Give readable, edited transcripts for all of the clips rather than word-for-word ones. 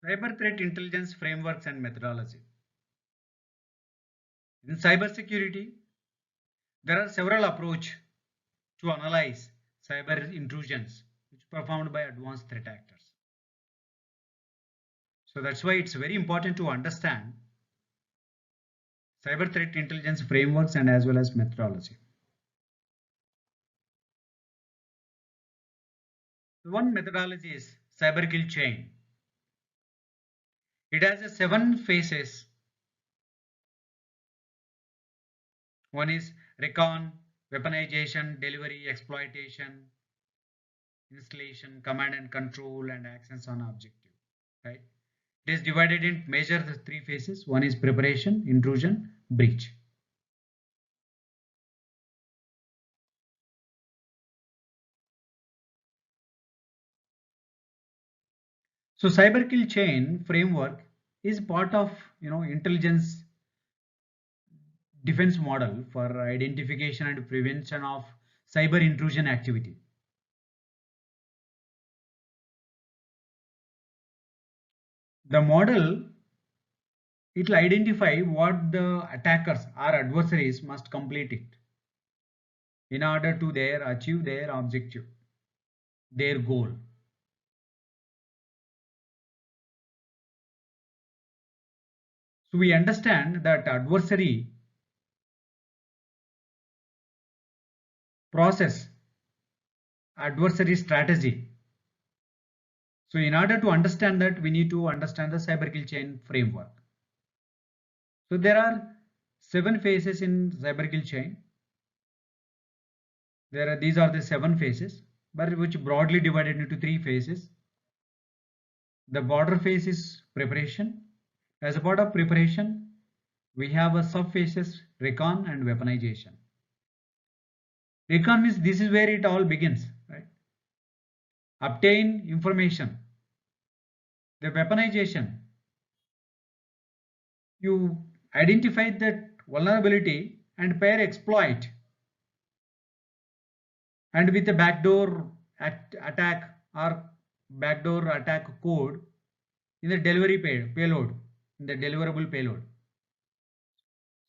Cyber threat intelligence frameworks and methodology. In cybersecurity, there are several approaches to analyze cyber intrusions which are performed by advanced threat actors. So that's why it's very important to understand cyber threat intelligence frameworks and as well as methodology. One methodology is cyber kill chain. It has a 7 phases. One is recon, weaponization, delivery, exploitation, installation, command and control, and actions on objective. Right? It is divided in major 3 phases. One is preparation, intrusion, breach. So cyber kill chain framework is part of intelligence defense model for identification and prevention of cyber intrusion activity. The model, it will identify what the attackers or adversaries must complete it in order to achieve their objective, their goal. So we understand that adversary process, adversary strategy. So in order to understand that, we need to understand the cyber kill chain framework. So there are 7 phases in cyber kill chain. These are the 7 phases, but which broadly divided into 3 phases. The border phase is preparation. As a part of preparation, we have a sub phases recon and weaponization. Recon means this is where it all begins, right? Obtain information. The weaponization, you identify that vulnerability and pair exploit, and with a backdoor attack or backdoor attack code in the delivery payload, in the deliverable payload.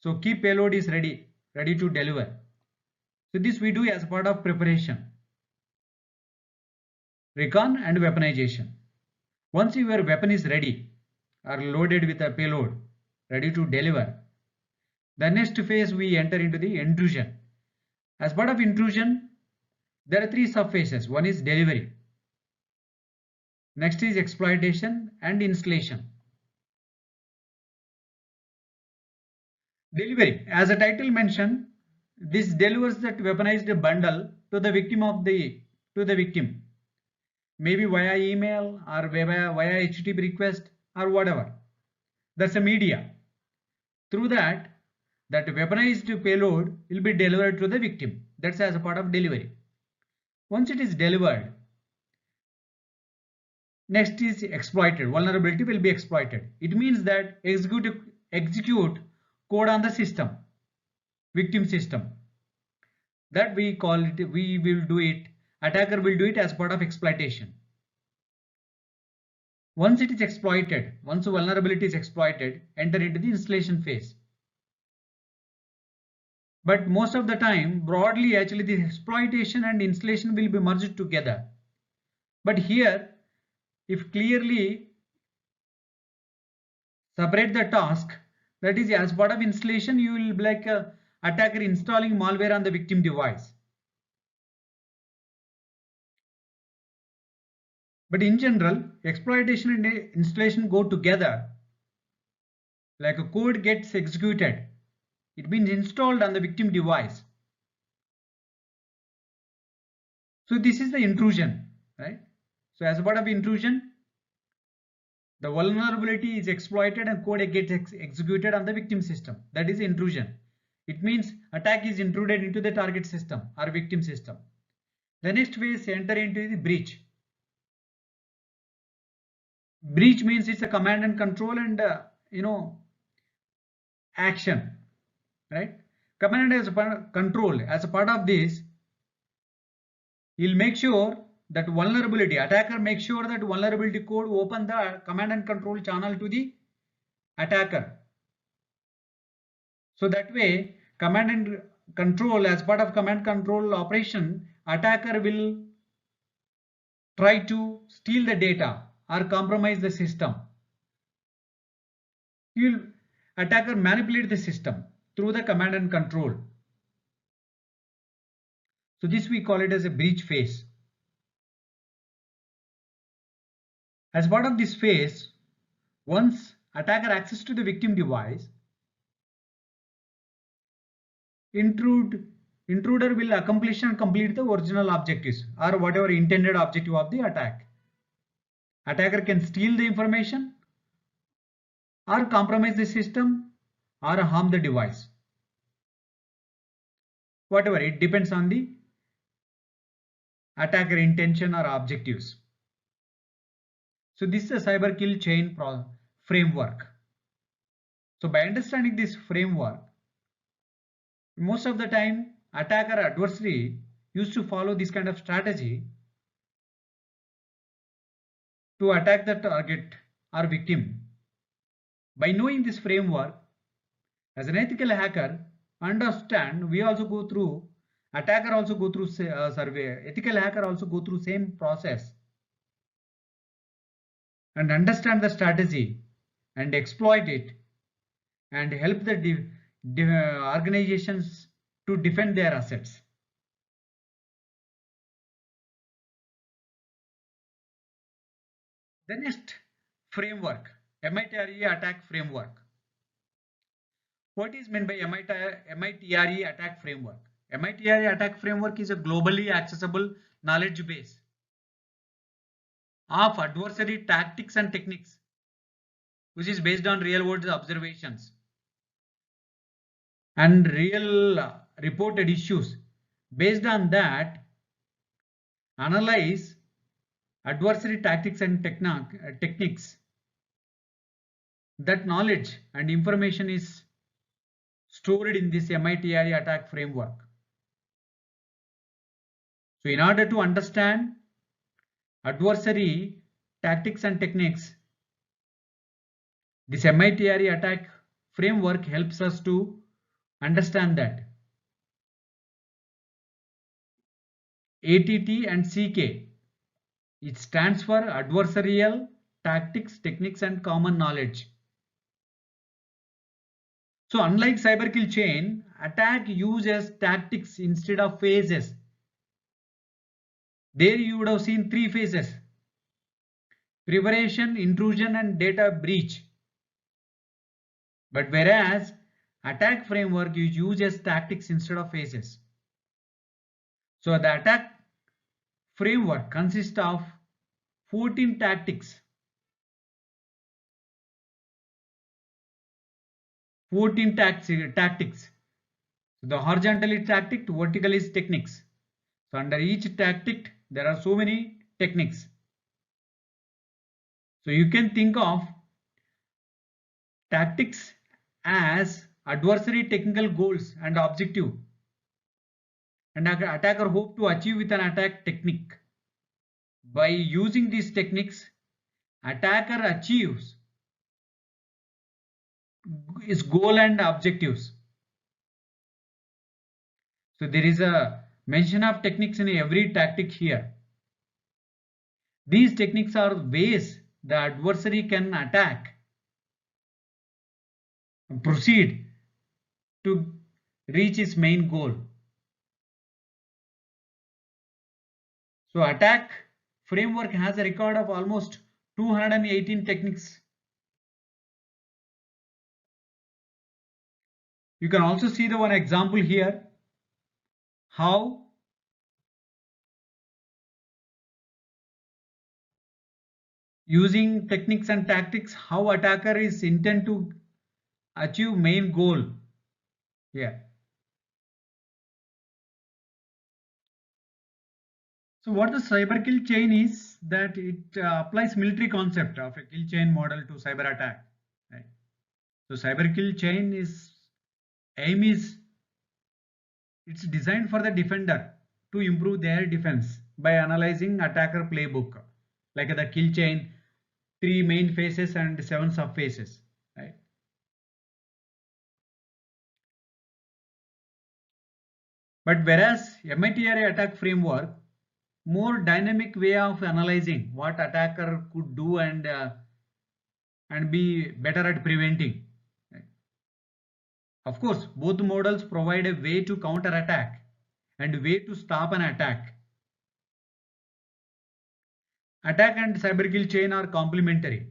So key payload is ready to deliver. So this we do as part of preparation, recon and weaponization. Once your weapon is ready or loaded with a payload ready to deliver, the next phase we enter into the intrusion. As part of intrusion, there are 3 sub phases. One is delivery, next is exploitation and installation. Delivery, as the title mentioned, this delivers that weaponized bundle to the victim, maybe via email or via HTTP request or whatever. That's a media. Through that weaponized payload will be delivered to the victim. That's as a part of delivery. Once it is delivered, next is exploited. Vulnerability will be exploited. It means that execute code on the system, victim system. That we call it, we will do it, attacker will do it as part of exploitation. Once it is exploited, once vulnerability is exploited, enter into the installation phase. But most of the time, broadly, actually the exploitation and installation will be merged together. But here, if clearly separate the task, that is as part of installation, you will be like a attacker installing malware on the victim device. But in general, exploitation and installation go together. Like a code gets executed, it means installed on the victim device. So this is the intrusion, right? So as a part of intrusion, the vulnerability is exploited and code gets executed on the victim system. That is intrusion. It means attack is intruded into the target system or victim system. The next phase, enter into the breach. Breach means it's a command and control and action, right? Command as a control. As a part of this, you'll make sure that vulnerability. Attacker makes sure that vulnerability code open the command and control channel to the attacker. So that way, command and control, as part of command control operation, attacker will try to steal the data or compromise the system. Attacker manipulate the system through the command and control. So this we call it as a breach phase. As part of this phase, once attacker access to the victim device, intruder will accomplish and complete the original objectives or whatever intended objective of the attack. Attacker can steal the information or compromise the system or harm the device. Whatever, it depends on the attacker intention or objectives. So this is a cyber kill chain framework. So by understanding this framework, most of the time attacker adversary used to follow this kind of strategy to attack the target or victim. By knowing this framework, as an ethical hacker, understand we also go through, attacker also go through survey, ethical hacker also go through same process, and understand the strategy and exploit it and help the organizations to defend their assets. The next framework, MITRE attack framework. What is meant by MITRE attack framework? MITRE attack framework is a globally accessible knowledge base of adversary tactics and techniques, which is based on real world observations and real reported issues. Based on that, analyze adversary tactics and techniques. That knowledge and information is stored in this MITRE attack framework. So in order to understand adversary tactics and techniques, this MITRE attack framework helps us to understand that. ATT and CK, it stands for adversarial tactics, techniques and common knowledge. So unlike cyber kill chain, attack uses tactics instead of phases. There you would have seen 3 phases: preparation, intrusion and data breach. But whereas attack framework uses tactics instead of phases. So the attack framework consists of 14 tactics. 14 tactics. So the horizontal is tactic, vertical is techniques. So under each tactic there are so many techniques. So you can think of tactics as adversary technical goals and objective, and attacker hope to achieve with an attack technique. By using these techniques, attacker achieves his goal and objectives. So there is a mention of techniques in every tactic here. These techniques are ways the adversary can attack and proceed to reach its main goal. So attack framework has a record of almost 218 techniques. You can also see the one example here, how using techniques and tactics, how attacker is intent to achieve main goal here. So what the cyber kill chain is, that it applies military concept of a kill chain model to cyber attack. Right? So cyber kill chain aim is it's designed for the defender to improve their defense. by analyzing attacker playbook, like the kill chain, 3 main phases and 7 sub phases, right? But whereas MITRA attack framework, more dynamic way of analyzing what attacker could do and be better at preventing. Right? Of course, both models provide a way to counter attack and way to stop an attack. Attack and cyber kill chain are complementary.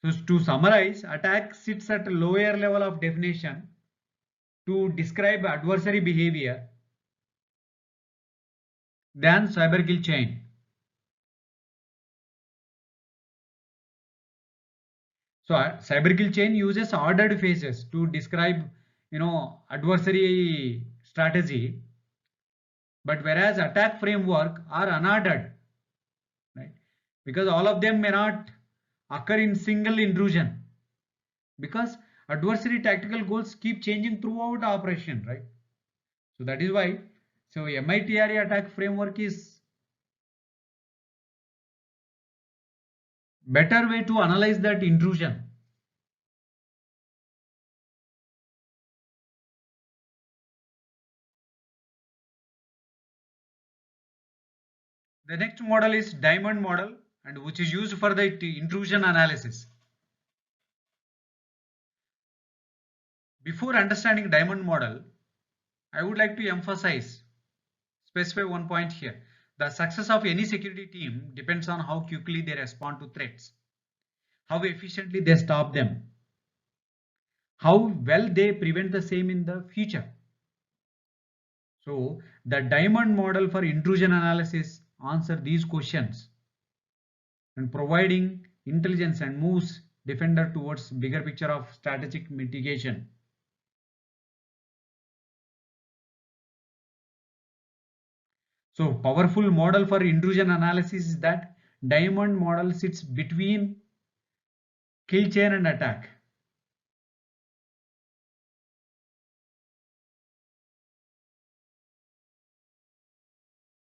So to summarize, attack sits at a lower level of definition to describe adversary behavior than cyber kill chain. So cyber kill chain uses ordered phases to describe, adversary strategy, but whereas attack framework are unordered, right? Because all of them may not occur in single intrusion, because adversary tactical goals keep changing throughout the operation, right? So that is why, so MITRA attack framework is better way to analyze that intrusion. The next model is diamond model, and which is used for the intrusion analysis. Before understanding diamond model, I would like to specify one point here. The success of any security team depends on how quickly they respond to threats, how efficiently they stop them, how well they prevent the same in the future. So the diamond model for intrusion analysis answers these questions and providing intelligence and moves defender towards bigger picture of strategic mitigation. So powerful model for intrusion analysis is that diamond model sits between kill chain and attack.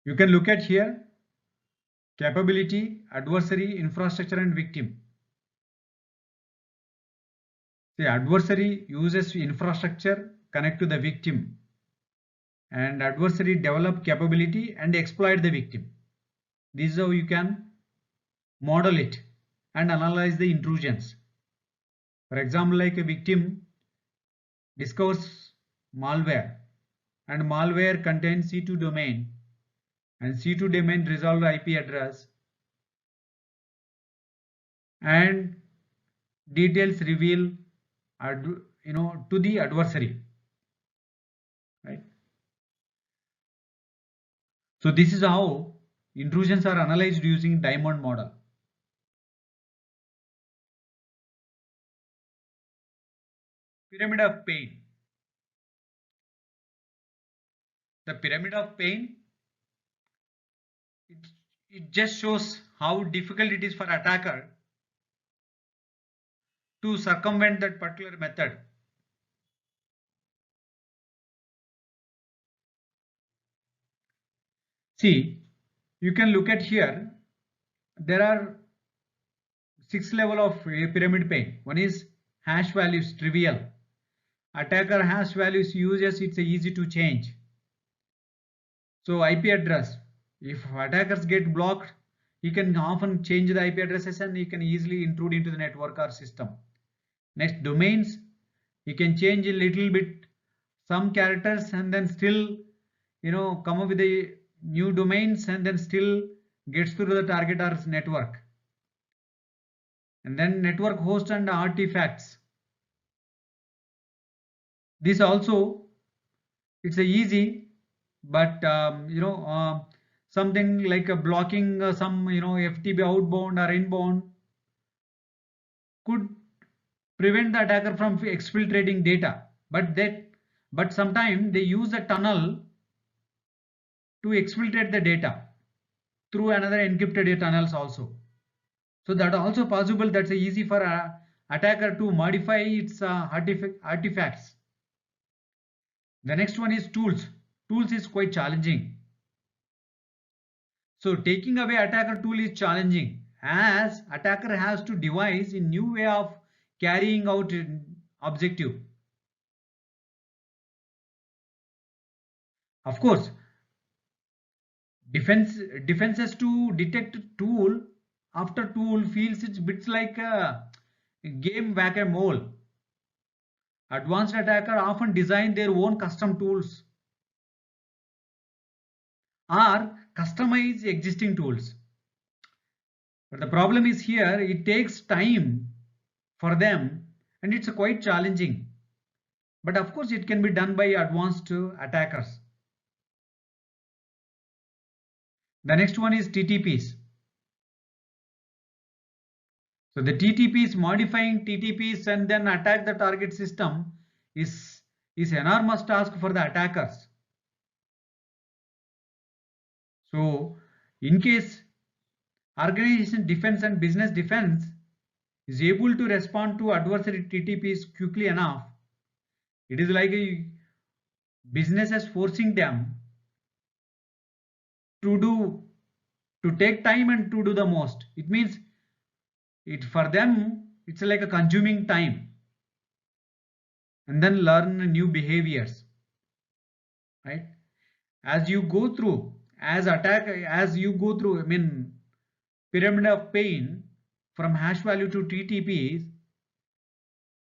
You can look at here capability, adversary, infrastructure and victim. The adversary uses infrastructure connect to the victim, and adversary develop capability and exploit the victim. This is how you can model it and analyze the intrusions. For example, like a victim discovers malware, and malware contains C2 domain, and C2 domain resolved IP address, and details reveal to the adversary, right? So this is how intrusions are analyzed using diamond model. Pyramid of pain. The pyramid of pain, it just shows how difficult it is for attacker to circumvent that particular method. See, you can look at here, there are 6 level of pyramid pain. One is hash values trivial. Attacker hash values uses, it's easy to change. So IP address, if attackers get blocked, he can often change the IP addresses and he can easily intrude into the network or system. Next, domains, he can change a little bit some characters and then still come up with the new domains and then still gets through the target or network. And then network host and artifacts. This also, it's easy, but something like blocking some FTP outbound or inbound could prevent the attacker from exfiltrating data, but sometimes they use a tunnel to exfiltrate the data through another encrypted tunnels also. So that also possible, that's easy for a attacker to modify its artifacts. The next one is tools tools is quite challenging. So taking away attacker tool is challenging as attacker has to devise a new way of carrying out an objective. Of course, defenses to detect tool after tool feels it's bits like a game whack-a-mole. Advanced attacker often design their own custom tools or customize existing tools. But the problem is here, it takes time for them and it's quite challenging. But of course, it can be done by advanced attackers. The next one is TTPs. So the TTPs, modifying TTPs and then attack the target system is enormous task for the attackers. So in case organization defense and business defense is able to respond to adversary TTPs quickly enough, it is like a businesses forcing them to take time and to do the most. It means it for them it's like a consuming time and then learn new behaviors, right? As you go through I mean pyramid of pain from hash value to TTPs,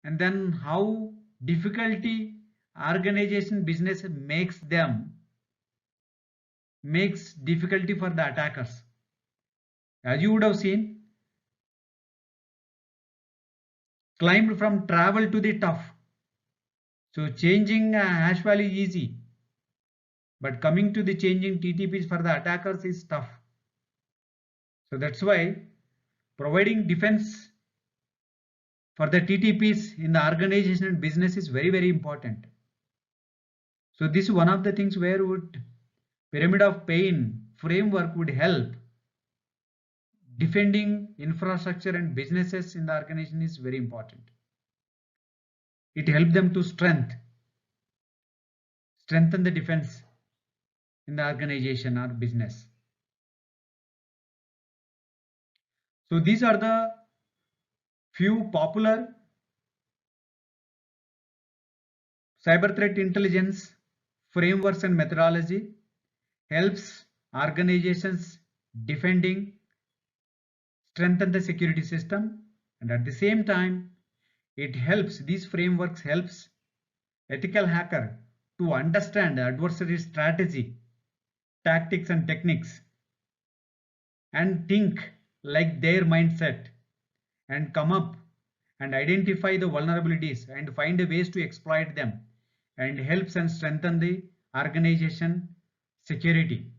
and then how difficulty organization business makes difficulty for the attackers. As you would have seen, climbed from travel to the tough. So changing hash value is easy, but coming to the changing TTPs for the attackers is tough. So that's why providing defense for the TTPs in the organization and business is very, very important. So this is one of the things where would pyramid of pain framework would help defending infrastructure and businesses in the organization is very important. It helps them to strengthen the defense in the organization or business. So these are the few popular cyber threat intelligence frameworks and methodology helps organizations defending, strengthen the security system, and at the same time these frameworks helps ethical hacker to understand adversary strategy, tactics and techniques and think like their mindset and come up and identify the vulnerabilities and find ways to exploit them and helps and strengthen the organization security.